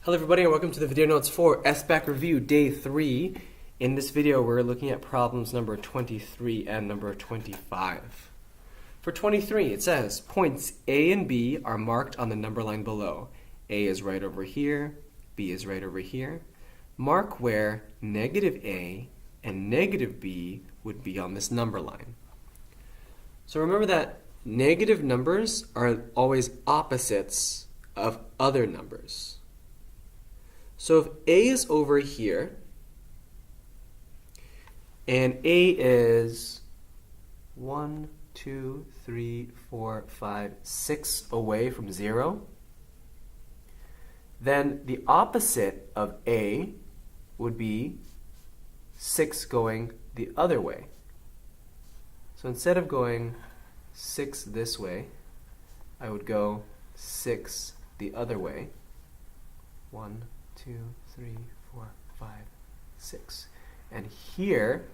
Hello everybody and welcome to the video notes for SBAC Review Day 3. In this video we're looking at problems number 23 and number 25. For 23 it says, points A and B are marked on the number line below. A is right over here, B is right over here. Mark where negative A and negative B would be on this number line. So remember that negative numbers are always opposites of other numbers. So if A is over here, and A is 1, 2, 3, 4, 5, 6 away from 0, then the opposite of A would be 6 going the other way. So instead of going 6 this way, I would go 6 the other way. 1, 2, 3, 4, 5, 6. And here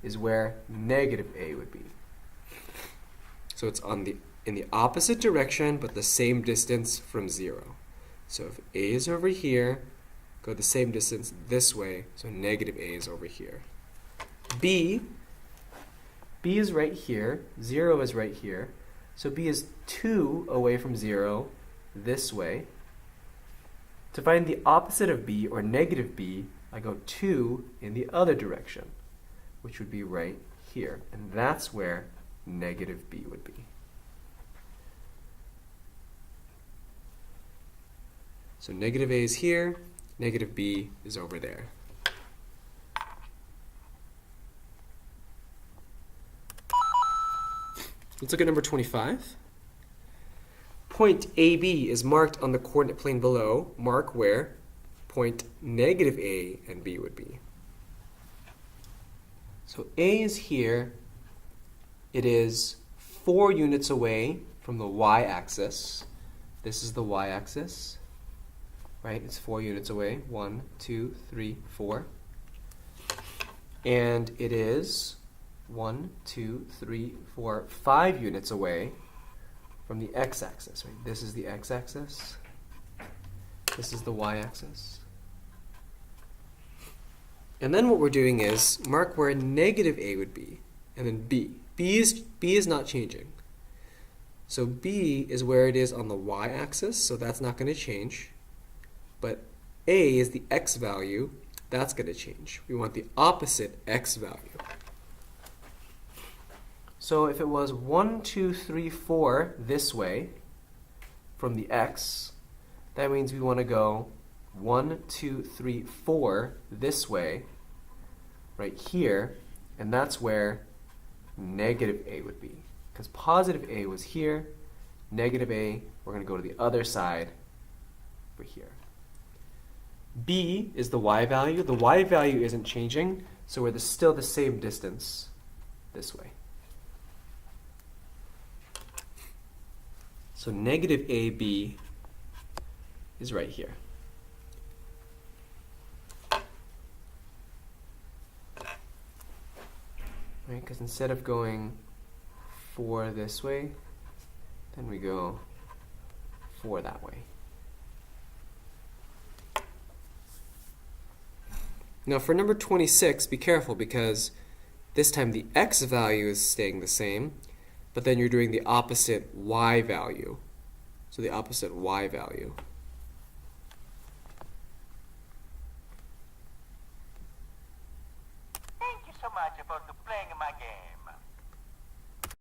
is where negative A would be. So it's in the opposite direction, but the same distance from 0. So if A is over here, go the same distance this way, so negative A is over here. B is right here, 0 is right here, so B is 2 away from 0 this way. To find the opposite of B, or negative B, I go 2 in the other direction, which would be right here. And that's where negative B would be. So negative A is here, negative B is over there. Let's look at number 25. Point AB is marked on the coordinate plane below. Mark where point negative A and B would be. So A is here. It is 4 units away from the y-axis. This is the y-axis, right? It's 4 units away. 1, 2, 3, 4. And it is 1, 2, 3, 4, 5 units away from the x-axis, right? This is the x-axis. This is the y-axis. And then what we're doing is mark where negative A would be, and then B. B is not changing. So B is where it is on the y-axis, so that's not going to change. But A is the x value, that's going to change. We want the opposite x value. So if it was 1, 2, 3, 4 this way from the x, that means we want to go 1, 2, 3, 4 this way, right here, and that's where negative A would be. Because positive A was here, negative A, we're going to go to the other side over here. B is the y value. The y value isn't changing, so we're still the same distance this way. So negative AB is right here. Right, because instead of going 4 this way, then we go 4 that way. Now for number 26, be careful because this time the x value is staying the same, but then you're doing the opposite y value. So the opposite y value. Thank you so much for playing my game.